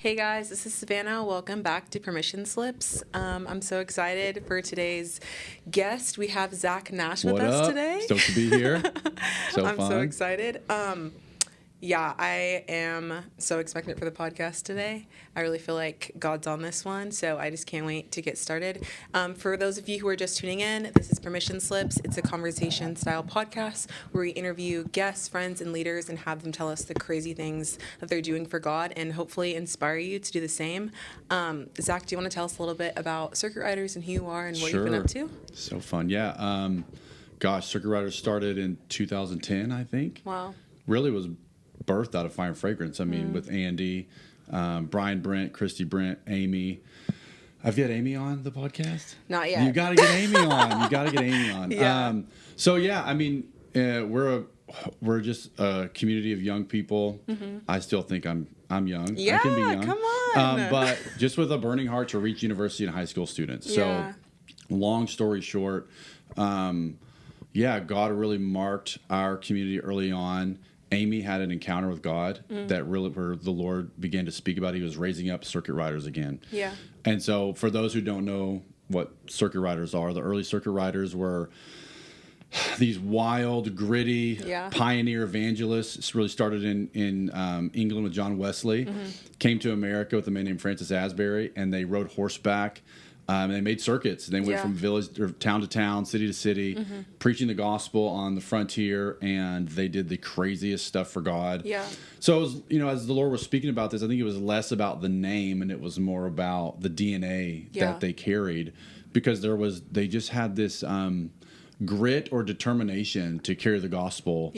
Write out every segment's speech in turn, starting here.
Hey guys, this is Savannah. Welcome back to Permission Slips. I'm so excited for today's guest. We have Zach Nash with us today. Stoked to be here. I'm so excited. I am so expectant for the podcast today. I really feel like God's on this one, so I just can't wait to get started. For those of you who are just tuning in, this is Permission Slips. It's a conversation-style podcast where we interview guests, friends, and leaders and have them tell us the crazy things that they're doing for God and hopefully inspire you to do the same. Zach, do you want to tell us a little bit about Circuit Riders and who you are and what you've been up to? So fun, yeah. Circuit Riders started in 2010, I think. Wow. Really was birthed out of Fire and Fragrance. I mean, with Andy, Brian Brent, Christy Brent, Amy. Have you had Amy on the podcast? Not yet. You got to get Amy on. Yeah. We're just a community of young people. Mm-hmm. I still think I'm young. Yeah, I can be young. Come on. But just with a burning heart to reach university and high school students. Yeah. So, long story short, God really marked our community early on. Amy had an encounter with God that really, where the Lord began to speak about. He was raising up circuit riders again. Yeah. And so for those who don't know what circuit riders are, the early circuit riders were these wild, gritty, pioneer evangelists. It's really started in England with John Wesley, came to America with a man named Francis Asbury, and they rode horseback. And they made circuits. They went from village or town to town, city to city, preaching the gospel on the frontier, and they did the craziest stuff for God. Yeah. So, it was, as the Lord was speaking about this, I think it was less about the name and it was more about the DNA that they carried, because they just had this grit or determination to carry the gospel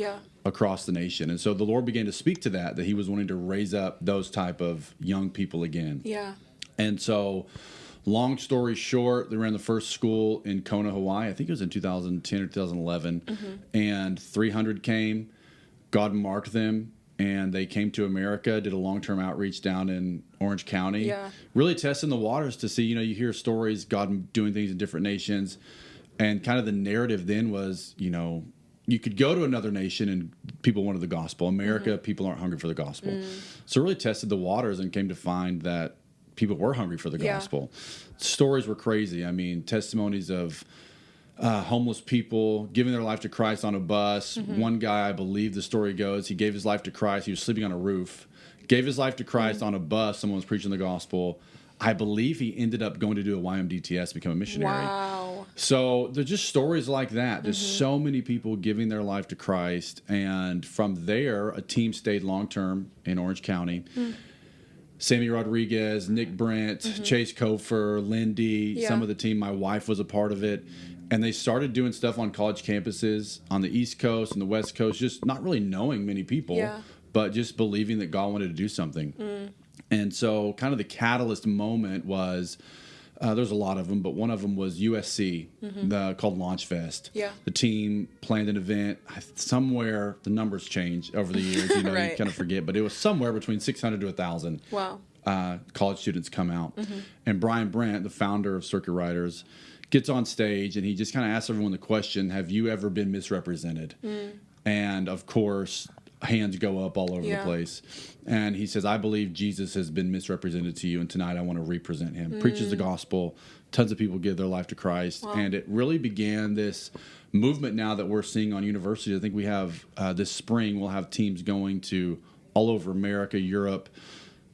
across the nation. And so the Lord began to speak to that He was wanting to raise up those type of young people again. Yeah. And so, long story short, they ran the first school in Kona, Hawaii. I think it was in 2010 or 2011. And 300 came. God marked them, and they came to America, did a long-term outreach down in Orange County. Yeah. Really testing the waters to see, you hear stories, God doing things in different nations. And kind of the narrative then was, you could go to another nation and people wanted the gospel. America, people aren't hungry for the gospel. So really tested the waters and came to find that people were hungry for the gospel. Stories were crazy. I mean, testimonies of homeless people giving their life to Christ on a bus. One guy, I believe the story goes, he gave his life to Christ. He was sleeping on a roof. Gave his life to Christ on a bus. Someone was preaching the gospel. I believe he ended up going to do a YMDTS, become a missionary. Wow. So there's just stories like that. There's so many people giving their life to Christ. And from there, a team stayed long-term in Orange County. Sammy Rodriguez, Nick Brent, Chase Kofer, Lindy, some of the team. My wife was a part of it. And they started doing stuff on college campuses on the East Coast and the West Coast, just not really knowing many people, but just believing that God wanted to do something. And so kind of the catalyst moment was, there's a lot of them, but one of them was USC, called Launch Fest. Yeah. The team planned an event. Somewhere, the numbers change over the years. You kind of forget, but it was somewhere between 600 to 1,000. Wow. College students come out. And Brian Brent, the founder of Circuit Riders, gets on stage and he just kind of asks everyone the question, have you ever been misrepresented? And of course, hands go up all over the place. And he says, I believe Jesus has been misrepresented to you, and tonight I want to represent him. Preaches the gospel. Tons of people give their life to Christ. Wow. And it really began this movement now that we're seeing on universities. I think we have, this spring, we'll have teams going to all over America, Europe,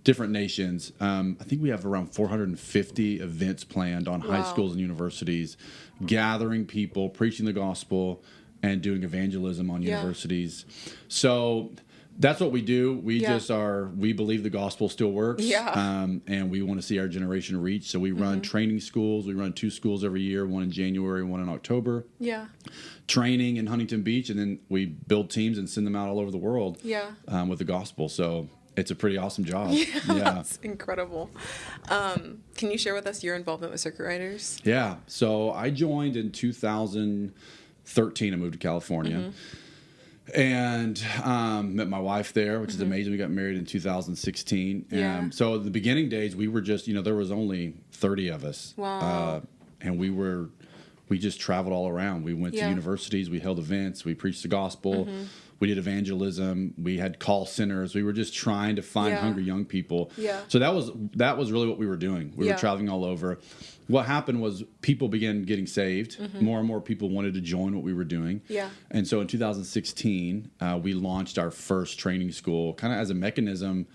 different nations. I think we have around 450 events planned on high schools and universities, gathering people, preaching the gospel, and doing evangelism on universities. So that's what we do. We we believe the gospel still works. And we want to see our generation reach. So we run training schools. We run 2 schools every year, one in January, one in October. Training in Huntington Beach, and then we build teams and send them out all over the world with the gospel. So it's a pretty awesome job. That's incredible. Can you share with us your involvement with Circuit Riders? Yeah. So I joined in 2013. I moved to California. And met my wife there, which is amazing. We got married in 2016. So the beginning days, we were just, there was only 30 of us. Wow. And we just traveled all around. We went to universities. We held events. We preached the gospel. We did evangelism. We had call centers. We were just trying to find hungry young people. Yeah. So that was really what we were doing. We were traveling all over. What happened was people began getting saved. More and more people wanted to join what we were doing. Yeah. And so in 2016, we launched our first training school, kind of as a mechanism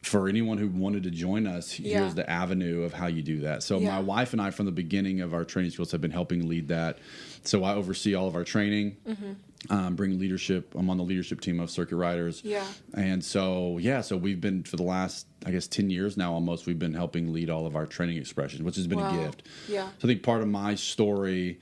for anyone who wanted to join us. Here's the avenue of how you do that. So my wife and I, from the beginning of our training schools, have been helping lead that. So I oversee all of our training, bring leadership. I'm on the leadership team of Circuit Riders. Yeah. And so we've been, for the last, I guess, 10 years now almost, we've been helping lead all of our training expressions, which has been a gift. Yeah. So I think part of my story,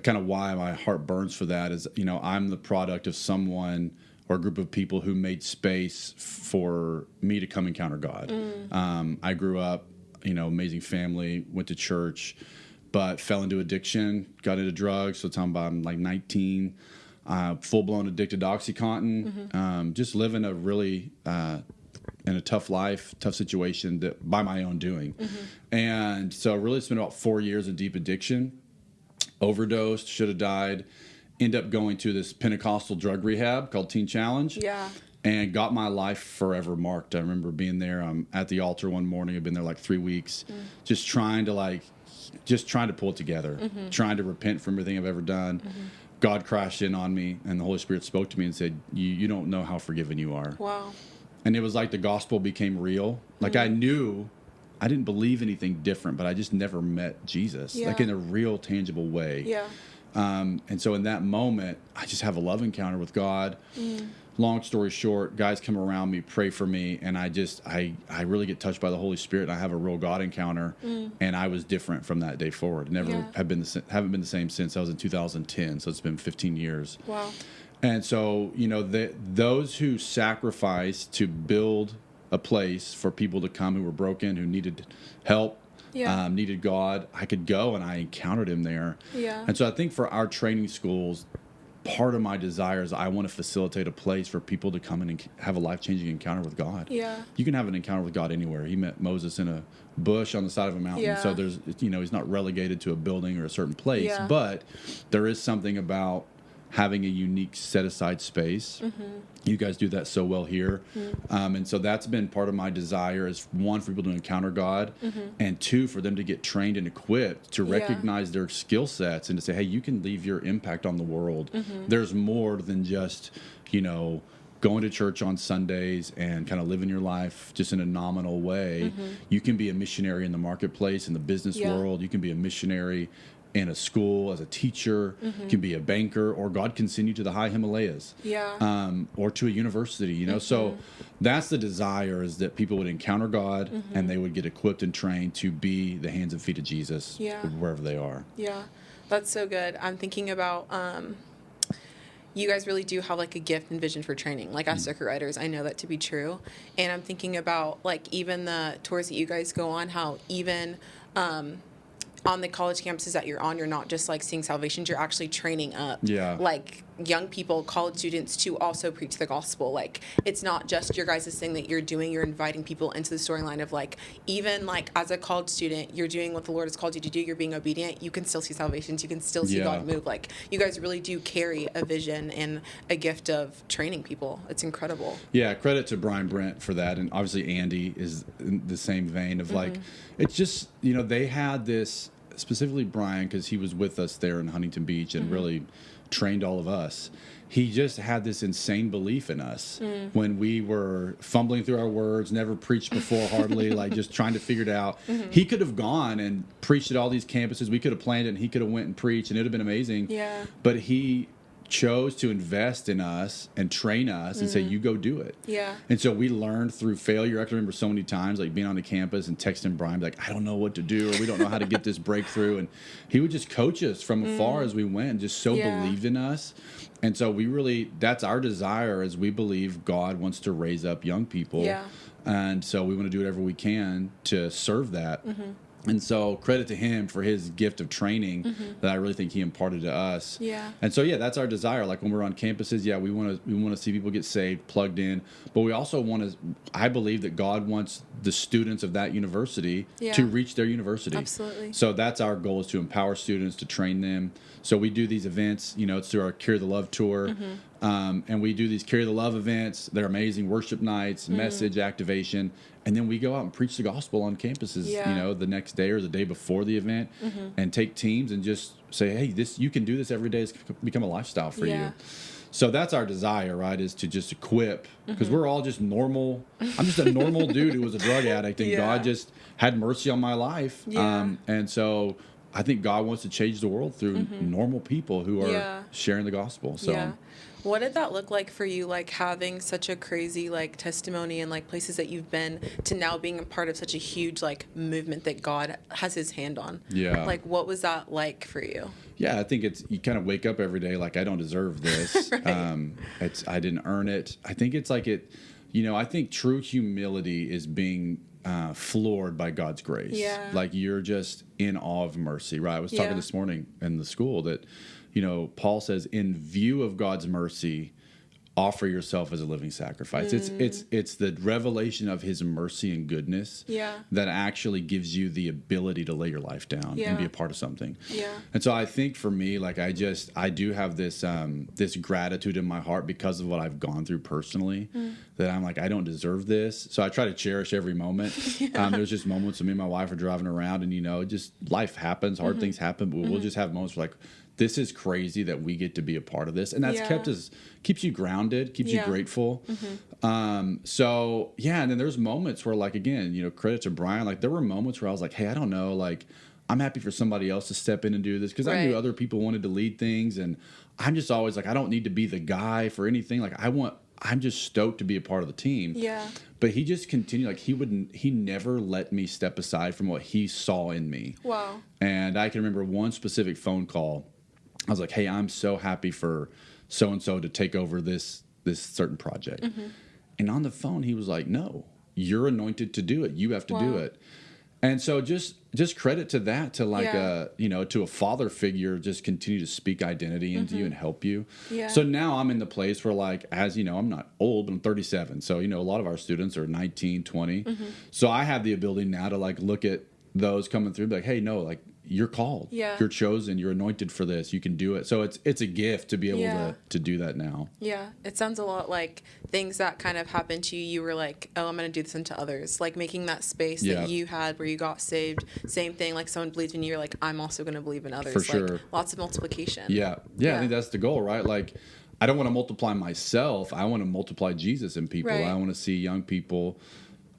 kind of why my heart burns for that, is, I'm the product of someone or a group of people who made space for me to come encounter God. I grew up, amazing family, went to church, but fell into addiction, got into drugs. So I'm like 19, full-blown addicted to OxyContin, just living a really in a tough life, tough situation that by my own doing. And so I really spent about 4 years in deep addiction, overdosed, should have died. End up going to this Pentecostal drug rehab called Teen Challenge. Yeah. And got my life forever marked. I remember being there. I'm at the altar one morning. I've been there like 3 weeks, just trying to pull it together, trying to repent from everything I've ever done. God crashed in on me, and the Holy Spirit spoke to me and said, you don't know how forgiven you are. Wow. And it was like the gospel became real. Like I knew, I didn't believe anything different, but I just never met Jesus, like in a real tangible way. Yeah. And so in that moment, I just have a love encounter with God. Long story short, guys come around me, pray for me, and I really get touched by the Holy Spirit. And I have a real God encounter, and I was different from that day forward. Never haven't been the same since. I was in 2010, so it's been 15 years. Wow. And so, those who sacrificed to build a place for people to come who were broken, who needed help, needed God, I could go, and I encountered him there. Yeah. And so I think for our training schools, part of my desire is I want to facilitate a place for people to come in and have a life-changing encounter with God. Yeah. You can have an encounter with God anywhere. He met Moses in a bush on the side of a mountain. So there's, he's not relegated to a building or a certain place, but there is something about having a unique set-aside space. You guys do that so well here. And so that's been part of my desire, is one, for people to encounter God, and two, for them to get trained and equipped to recognize their skill sets and to say, hey, you can leave your impact on the world. There's more than just, going to church on Sundays and kind of living your life just in a nominal way. You can be a missionary in the marketplace, in the business world. You can be a missionary in a school as a teacher, can be a banker, or God can send you to the high Himalayas, or to a university, So that's the desire, is that people would encounter God and they would get equipped and trained to be the hands and feet of Jesus wherever they are. Yeah, that's so good. I'm thinking about, you guys really do have like a gift and vision for training. Like as circuit riders, I know that to be true. And I'm thinking about like even the tours that you guys go on, how even, on the college campuses that you're on, you're not just like seeing salvations, you're actually training up like young people, college students, to also preach the gospel. Like it's not just your guys' thing that you're doing, you're inviting people into the storyline of like, even like as a college student, you're doing what the Lord has called you to do, you're being obedient, you can still see salvations, you can still see God move. Like you guys really do carry a vision and a gift of training people. It's incredible. Yeah, credit to Brian Brent for that, and obviously Andy is in the same vein of like, it's just, they had this, specifically Brian, because he was with us there in Huntington Beach and really trained all of us. He just had this insane belief in us when we were fumbling through our words, never preached before hardly, like just trying to figure it out. He could have gone and preached at all these campuses. We could have planned it, and he could have went and preached, and it would have been amazing. Yeah. But he chose to invest in us and train us and say, you go do it. Yeah. And so we learned through failure. I can remember so many times like being on the campus and texting Brian like, I don't know what to do, or we don't know how to get this breakthrough. And he would just coach us from afar as we went, and just so believed in us. And so we really, that's our desire, is we believe God wants to raise up young people. Yeah. And so we want to do whatever we can to serve that. And so credit to him for his gift of training that I really think he imparted to us. Yeah. And so, that's our desire. Like when we're on campuses, we want to see people get saved, plugged in. But we also want to, I believe that God wants the students of that university to reach their university. Absolutely. So that's our goal, is to empower students, to train them. So we do these events, it's through our Cure the Love tour. And we do these Carry the Love events. They're amazing worship nights, message activation. And then we go out and preach the gospel on campuses, the next day or the day before the event, and take teams and just say, hey, you can do this every day. It's become a lifestyle for you. So that's our desire, right, is to just equip, because we're all just normal. I'm just a normal dude who was a drug addict, and God just had mercy on my life. And so I think God wants to change the world through normal people who are sharing the gospel. So. What did that look like for you, like having such a crazy like testimony and like places that you've been to now being a part of such a huge like movement that God has his hand on? Yeah. Like what was that like for you? Yeah, I think you kind of wake up every day like I don't deserve this. Right. I didn't earn it. I think it's like I think true humility is being floored by God's grace. Yeah. Like you're just in awe of mercy, right? I was talking this morning in the school that Paul says, in view of God's mercy, offer yourself as a living sacrifice. It's the revelation of his mercy and goodness that actually gives you the ability to lay your life down and be a part of something. And so I think for me, like I do have this this gratitude in my heart because of what I've gone through personally, that I'm like, I don't deserve this. So I try to cherish every moment. There's just moments when me and my wife are driving around and just life happens, hard things happen, but we'll just have moments where like, this is crazy that we get to be a part of this. And that's keeps you grounded, keeps you grateful. And then there's moments where like, again, credit to Brian, like there were moments where I was like, hey, I don't know, like I'm happy for somebody else to step in and do this, because I knew other people wanted to lead things. And I'm just always like, I don't need to be the guy for anything. Like I'm just stoked to be a part of the team. But he just continued, like he never let me step aside from what he saw in me. Wow. And I can remember one specific phone call. I was like, hey, I'm so happy for so-and-so to take over this certain project. And on the phone, he was like, no, you're anointed to do it. You have to do it. And so just credit to that, to like to a father figure, just continue to speak identity into you and help you. So now I'm in the place where like, as I'm not old, but I'm 37. So, a lot of our students are 19, 20. So I have the ability now to like look at those coming through and be like, hey, no, like, you're called. You're chosen. You're anointed for this. You can do it. So it's a gift to be able to do that now. Yeah. It sounds a lot like things that kind of happened to you. You were like, oh, I'm going to do this into others. Like making that space that you had where you got saved. Same thing. Like someone believed in you. You're like, I'm also going to believe in others. For sure. Like lots of multiplication. Yeah. I think that's the goal, right? Like I don't want to multiply myself. I want to multiply Jesus in people. Right. I want to see young people,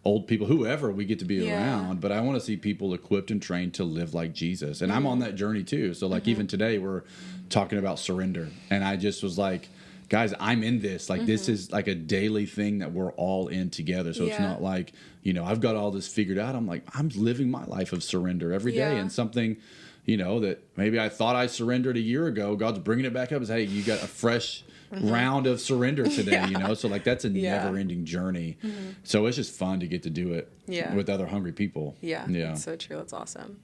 old people, whoever we get to be around, but I want to see people equipped and trained to live like Jesus. And I'm on that journey too. So like even today we're talking about surrender, and I just was like, guys, I'm in this. Like this is like a daily thing that we're all in together. So it's not like, I've got all this figured out. I'm like, I'm living my life of surrender every day, and something, that maybe I thought I surrendered a year ago, God's bringing it back up. Is, hey, you got a fresh round of surrender today, So like that's a never-ending journey. So it's just fun to get to do it with other hungry people. That's so true. That's awesome.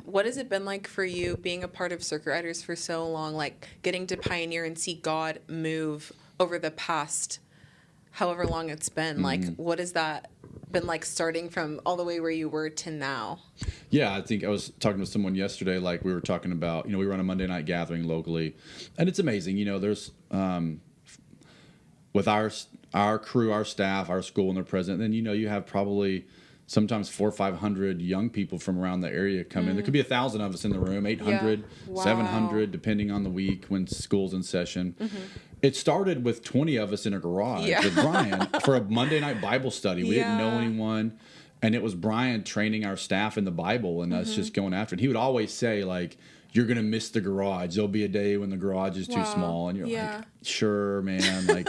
What has it been like for you being a part of Circuit Riders for so long, like getting to pioneer and see God move over the past however long it's been? Like what has that been like, starting from all the way where you were to now? I think I was talking to someone yesterday, like we were talking about, we run a Monday night gathering locally, and it's amazing, there's with our crew, our staff, our school, and their president, then you have probably sometimes 400 or 500 young people from around the area come in. There could be 1,000 of us in the room, 800, 700, depending on the week when school's in session. It started with 20 of us in a garage with Brian for a Monday night Bible study. We didn't know anyone, and it was Brian training our staff in the Bible and us just going after it. He would always say, like, you're going to miss the garage. There'll be a day when the garage is too small. And you're like, sure, man. Like,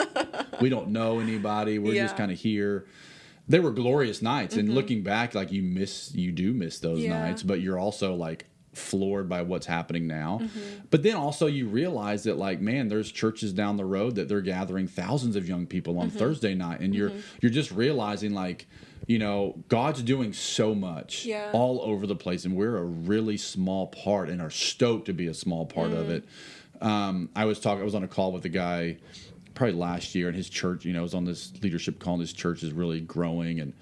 we don't know anybody. We're just kind of here. They were glorious nights. And looking back, like, you do miss those nights. But you're also, like, floored by what's happening now. But then also you realize that, like, man, there's churches down the road that they're gathering thousands of young people on Thursday night. And you're just realizing, like, God's doing so much all over the place, and we're a really small part and are stoked to be a small part of it. I was on a call with a guy probably last year, and his church, was on this leadership call, and his church is really growing, and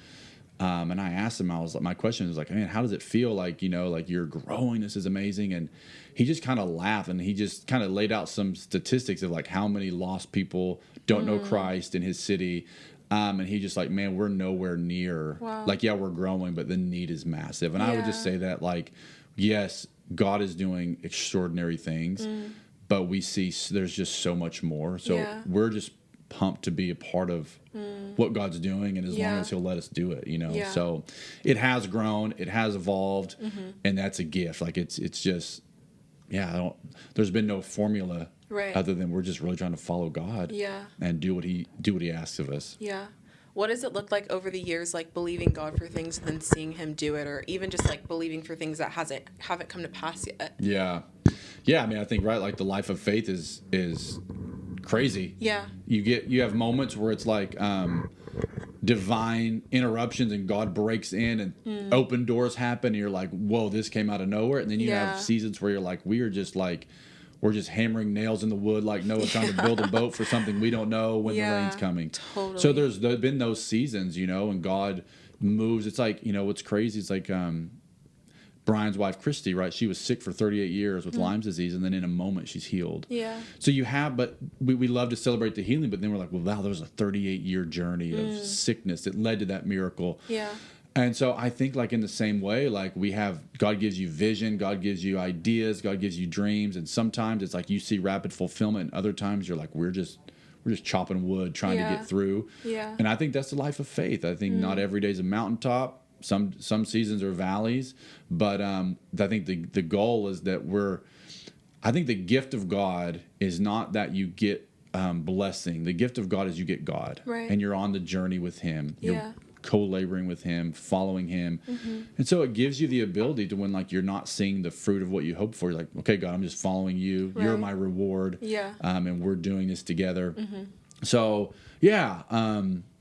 And I asked him, I was like, my question was like, man, how does it feel? Like, like you're growing. This is amazing. And he just kind of laughed, and he just kind of laid out some statistics of like how many lost people don't know Christ in his city. And he just like, man, we're nowhere near. Wow. Like, yeah, we're growing, but the need is massive. And I would just say that, like, yes, God is doing extraordinary things, but we see there's just so much more. So we're just pumped to be a part of what God's doing, and as long as he'll let us do it, So it has grown, it has evolved, and that's a gift. Like it's just, there's been no formula other than we're just really trying to follow God and do what he asks of us. Yeah. What does it look like over the years, like believing God for things and then seeing him do it, or even just like believing for things that haven't come to pass yet? Yeah. I mean, I think, right, like the life of faith is crazy. Yeah. You have moments where it's like divine interruptions and God breaks in and open doors happen, and you're like, whoa, this came out of nowhere. And then you have seasons where you're like, we're just hammering nails in the wood like Noah trying to build a boat for something we don't know when the rain's coming. Totally. So there's been those seasons, and God moves. It's like, what's crazy, it's like Brian's wife, Christy, right? She was sick for 38 years with Lyme's disease, and then in a moment she's healed. Yeah. So but we love to celebrate the healing, but then we're like, well, wow, there was a 38-year journey of sickness that led to that miracle. Yeah. And so I think, like, in the same way, like, God gives you vision, God gives you ideas, God gives you dreams, and sometimes it's like you see rapid fulfillment, and other times you're like, we're just chopping wood trying to get through. Yeah. And I think that's the life of faith. I think not every day's a mountaintop. Some seasons are valleys, but I think the goal is that I think the gift of God is not that you get blessing. The gift of God is you get God, right? And you're on the journey with him. You're co-laboring with him, following him. And so it gives you the ability to, when like you're not seeing the fruit of what you hope for, you're like, okay, God, I'm just following you. Right. You're my reward. Yeah. And we're doing this together. So well,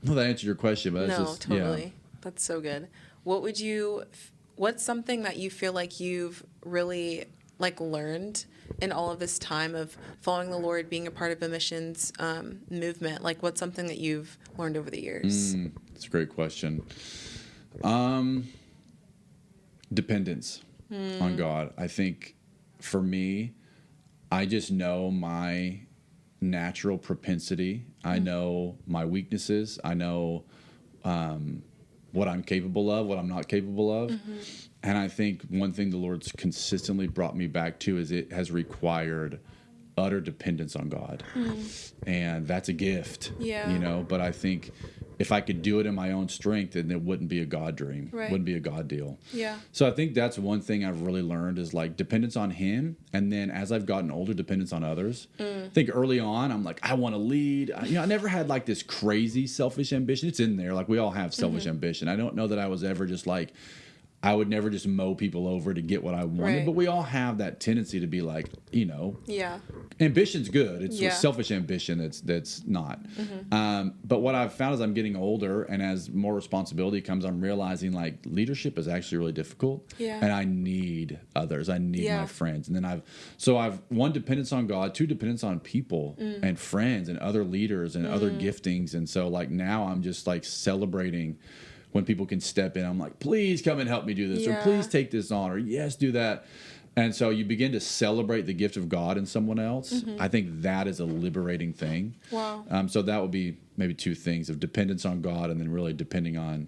that answered your question, but that's just, totally. That's so good. What's something that you feel like you've really like learned in all of this time of following the Lord, being a part of a missions movement? Like, what's something that you've learned over the years? That's a great question. Dependence on God. I think for me, I just know my natural propensity. I know my weaknesses. I know what I'm capable of, what I'm not capable of. And I think one thing the Lord's consistently brought me back to is it has required utter dependence on God. And that's a gift, but I think if I could do it in my own strength, then it wouldn't be a God dream, wouldn't be a God deal. Yeah. So I think that's one thing I've really learned is like dependence on him. And then as I've gotten older, dependence on others. I think early on, I'm like, I want to lead. I never had like this crazy selfish ambition. It's in there. Like we all have selfish ambition. I don't know that I was ever just like, I would never just mow people over to get what I wanted, but we all have that tendency to be like, ambition's good. It's selfish ambition that's not. But what I've found as I'm getting older and as more responsibility comes, I'm realizing like leadership is actually really difficult, and I need others. I need my friends, and then I've one, dependence on God, two, dependence on people and friends and other leaders and other giftings, and so like now I'm just like celebrating when people can step in. I'm like, please come and help me do this, or please take this on, or yes, do that. And so you begin to celebrate the gift of God in someone else. I think that is a liberating thing. Wow. So that would be maybe two things of dependence on God, and then really depending on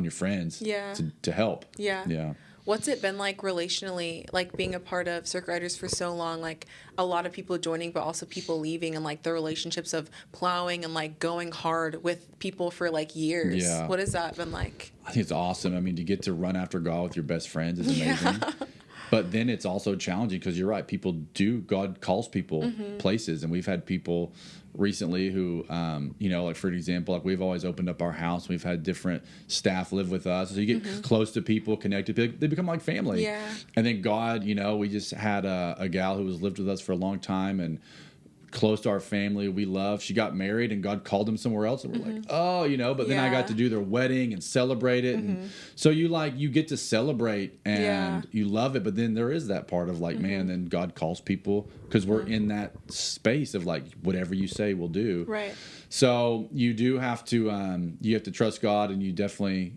your friends to help. Yeah. What's it been like relationally, like being a part of Circuit Riders for so long, like a lot of people joining, but also people leaving, and like the relationships of plowing and like going hard with people for like years? Yeah. What has that been like? I think it's awesome. I mean, to get to run after God with your best friends is amazing. But then it's also challenging because you're right. God calls people places. And we've had people recently who, like for example, like we've always opened up our house. We've had different staff live with us. So you get close to people, connected. They become like family. Yeah. And then God, we just had a gal who was lived with us for a long time and close to our family. We love. She got married and God called them somewhere else. And we're like, oh, but then I got to do their wedding and celebrate it. And so you get to celebrate and you love it. But then there is that part of like, man, then God calls people because we're in that space of like, whatever you say, we'll do. Right. So you do have to, you have to trust God, and you definitely,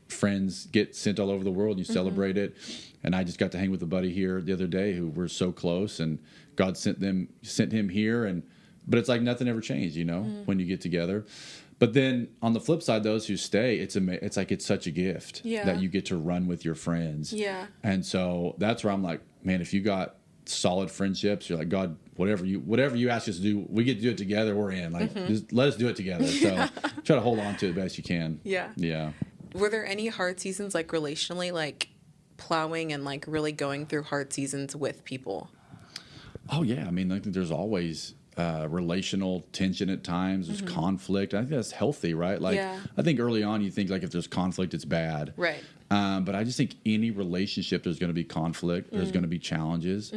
friends get sent all over the world. You celebrate it. And I just got to hang with a buddy here the other day who we're so close, and God sent him here. But it's like nothing ever changed, when you get together. But then on the flip side, those who stay, it's like it's such a gift that you get to run with your friends. Yeah. And so that's where I'm like, man, if you got solid friendships, you're like, God, whatever you ask us to do, we get to do it together. We're in. Like, just let us do it together. So try to hold on to it the best you can. Yeah. Yeah. Were there any hard seasons, like relationally, like plowing and like really going through hard seasons with people? Oh yeah, I mean, I think there's always relational tension at times. There's conflict. I think that's healthy, right? Like, I think early on you think like if there's conflict, it's bad, right? But I just think any relationship, there's going to be conflict. There's going to be challenges,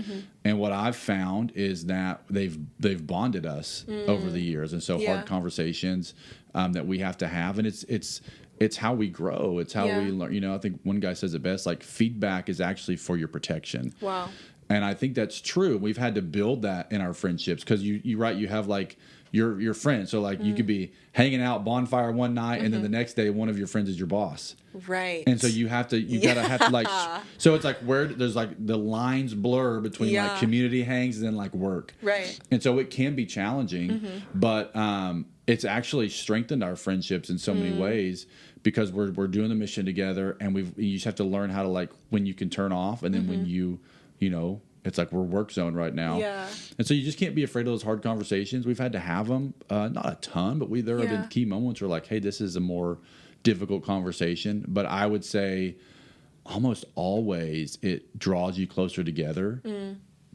and what I've found is that they've bonded us over the years, and so hard conversations that we have to have, and it's how we grow. It's how we learn. I think one guy says it best, like feedback is actually for your protection. Wow. And I think that's true. We've had to build that in our friendships because you have like your friend. So like you could be hanging out bonfire one night and then the next day one of your friends is your boss. Right. And so you gotta have to like, so it's like where there's like the lines blur between like community hangs and then like work. Right. And so it can be challenging, but it's actually strengthened our friendships in so many ways because we're doing the mission together, and you just have to learn how to like when you can turn off, and then when it's like we're work zone right now. Yeah. And so you just can't be afraid of those hard conversations. We've had to have them, not a ton, but there have been key moments where like, hey, this is a more difficult conversation. But I would say almost always it draws you closer together.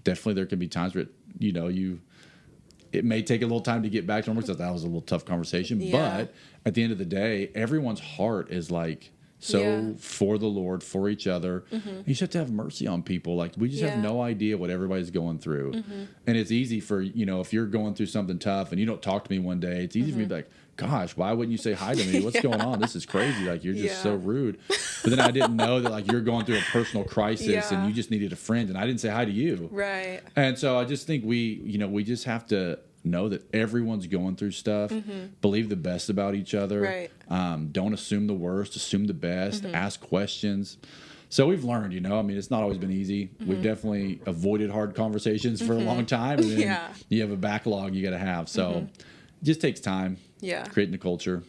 Definitely there can be times where, it may take a little time to get back to normal because that was a little tough conversation. Yeah. But at the end of the day, everyone's heart is like, for the Lord, for each other. You just have to have mercy on people. Like, we just have no idea what everybody's going through. And it's easy for, if you're going through something tough and you don't talk to me one day, it's easy for me to be like, gosh, why wouldn't you say hi to me? What's going on? This is crazy. Like, you're just so rude. But then I didn't know that, like, you're going through a personal crisis and you just needed a friend, and I didn't say hi to you. Right. And so I just think we just have to know that everyone's going through stuff. Believe the best about each other. Right. Don't assume the worst. Assume the best. Ask questions. So we've learned, I mean, it's not always been easy. We've definitely avoided hard conversations for a long time. And then you have a backlog you got to have. So it just takes time. Yeah. Creating the culture.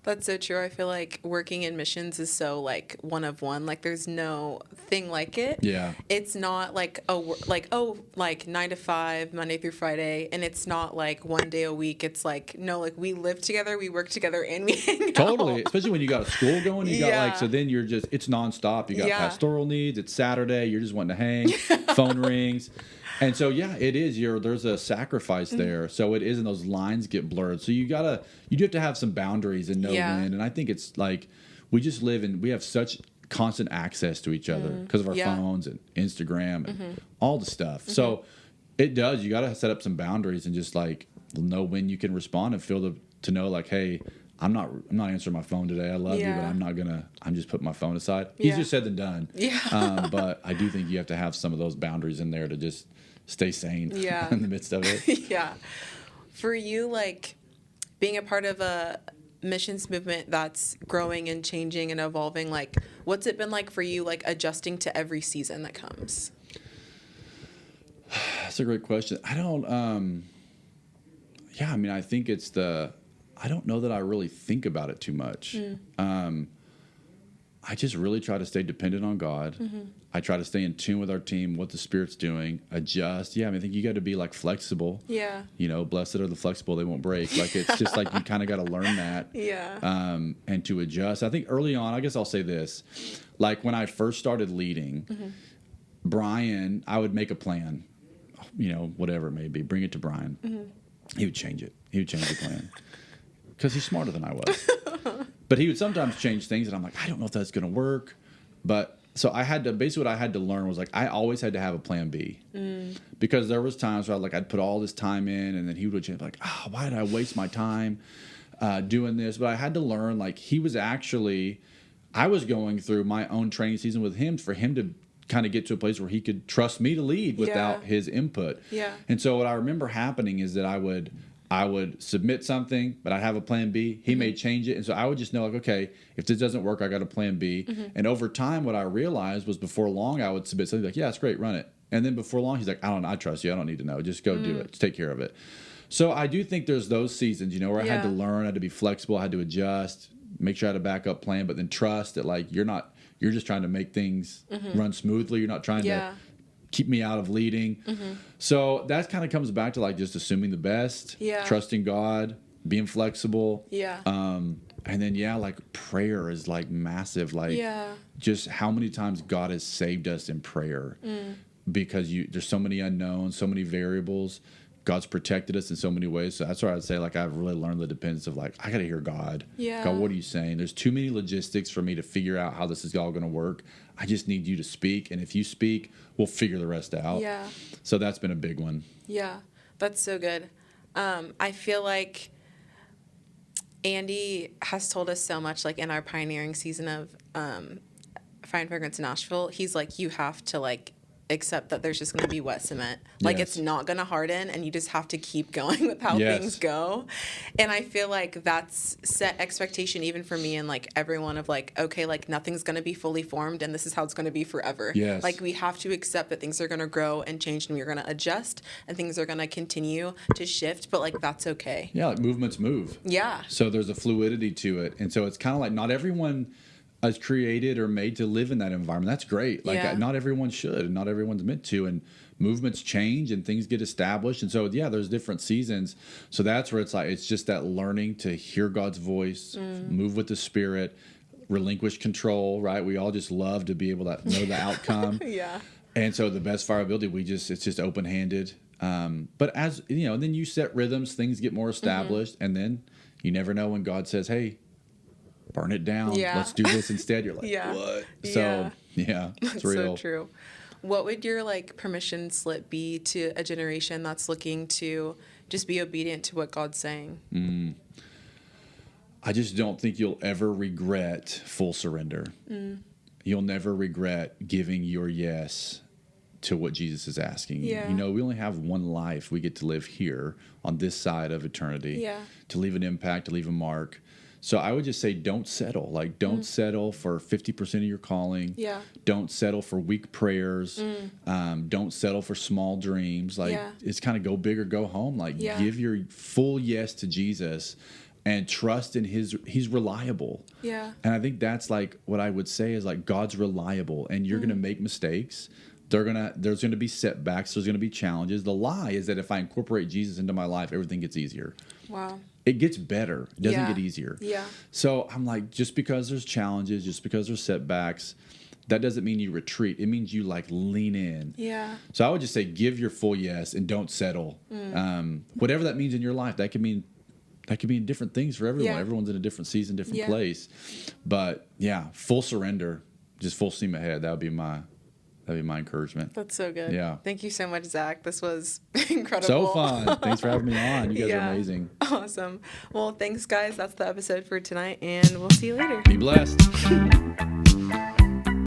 That's so true. I feel like working in missions is so like one of one. Like there's no thing like it. Yeah. It's not like 9 to 5 Monday through Friday, and it's not like one day a week. It's like no, like we live together, we work together, and we hang out. Totally. Especially when you got a school going, you got like so then you're just it's nonstop. You got pastoral needs. It's Saturday. You're just wanting to hang. Phone rings. And so, it is. There's a sacrifice there. So it is, and those lines get blurred. So you do have to have some boundaries and know when. And I think it's like we just we have such constant access to each other because of our phones and Instagram and all the stuff. So it does. You got to set up some boundaries and just like know when you can respond and to know like, hey, I'm not answering my phone today. I love you, but I'm just putting my phone aside. Easier said than done. Yeah. But I do think you have to have some of those boundaries in there to just stay sane in the midst of it. Yeah. For you, like being a part of a missions movement that's growing and changing and evolving, like what's it been like for you, like adjusting to every season that comes? That's a great question. I don't, I mean, I think I don't know that I really think about it too much. I just really try to stay dependent on God. I try to stay in tune with our team, what the Spirit's doing, adjust. Yeah, I mean, I think you got to be like flexible. Yeah. Blessed are the flexible, they won't break. Like, it's just like you kind of got to learn that. Yeah. And to adjust. I think early on, I guess I'll say this. Like, when I first started leading, Brian, I would make a plan, whatever it may be, bring it to Brian. He would change it. He would change the plan. Because he's smarter than I was. But he would sometimes change things, and I'm like, I don't know if that's going to work. But So I had to, basically what I had to learn was like, I always had to have a plan B, because there was times where I'd put all this time in, and then he would just be like, oh, why did I waste my time doing this? But I had to learn, like, I was going through my own training season with him for him to kind of get to a place where he could trust me to lead without his input. Yeah. And so what I remember happening is that I would submit something, but I'd have a plan B. He may change it. And so I would just know, like, okay, if this doesn't work, I got a plan B. And over time, what I realized was before long, I would submit something like, yeah, it's great, run it. And then before long, he's like, I don't know, I trust you. I don't need to know. Just go do it. Just take care of it. So I do think there's those seasons, where I had to learn, I had to be flexible, I had to adjust, make sure I had a backup plan, but then trust that, like, you're just trying to make things run smoothly. You're not trying to keep me out of leading. So that kind of comes back to, like, just assuming the best, trusting God, being flexible. And then, like, prayer is, like, massive. Like, just how many times God has saved us in prayer, because there's so many unknowns, so many variables. God's protected us in so many ways. So that's why I'd say, like, I've really learned the dependence of, like, I got to hear God. God, what are you saying? There's too many logistics for me to figure out how this is all going to work. I just need you to speak. And if you speak, we'll figure the rest out. So that's been a big one. Yeah, that's so good. I feel like Andy has told us so much, like, in our pioneering season of Fine Fragrance Nashville. He's like, you have to, like, accept that there's just going to be wet cement. Like, it's not going to harden, and you just have to keep going with how things go. And I feel like that's set expectation even for me and, like, everyone of, like, okay, like, nothing's going to be fully formed, and this is how it's going to be forever. Like, we have to accept that things are going to grow and change, and we're going to adjust, and things are going to continue to shift, but, like, that's okay. Like, movements move. So there's a fluidity to it. And so it's kind of like not everyone is created or made to live in that environment. That's great. Like, not everyone should, and not everyone's meant to, and movements change and things get established. And so, there's different seasons. So that's where it's like, it's just that learning to hear God's voice, move with the Spirit, relinquish control, right? We all just love to be able to know the outcome. And so the best fire ability, it's just open-handed. But as, then you set rhythms, things get more established, and then you never know when God says, hey, burn it down. Let's do this instead. You're like, what? So, it's real. So true. What would your, like, permission slip be to a generation that's looking to just be obedient to what God's saying? I just don't think you'll ever regret full surrender. You'll never regret giving your yes to what Jesus is asking you. We only have one life we get to live here on this side of eternity, to leave an impact, to leave a mark. So I would just say, don't settle. Like, don't settle for 50% of your calling. Don't settle for weak prayers. Don't settle for small dreams. Like, it's kind of go big or go home. Like, give your full yes to Jesus and trust in he's reliable. And I think that's, like, what I would say is, like, God's reliable, and you're going to make mistakes. There's going to be setbacks. There's going to be challenges. The lie is that if I incorporate Jesus into my life, everything gets easier. It gets better. It doesn't get easier. So I'm like, just because there's challenges, just because there's setbacks, that doesn't mean you retreat. It means you, like, lean in. So I would just say, give your full yes and don't settle. Whatever that means in your life, that could mean different things for everyone. Everyone's in a different season, different place. But full surrender, just full steam ahead. That'd be my encouragement. That's so good. Thank you so much, Zach. This was incredible. So fun. Thanks for having me on. You guys are amazing. Awesome. Well, thanks, guys. That's the episode for tonight, and we'll see you later. Be blessed.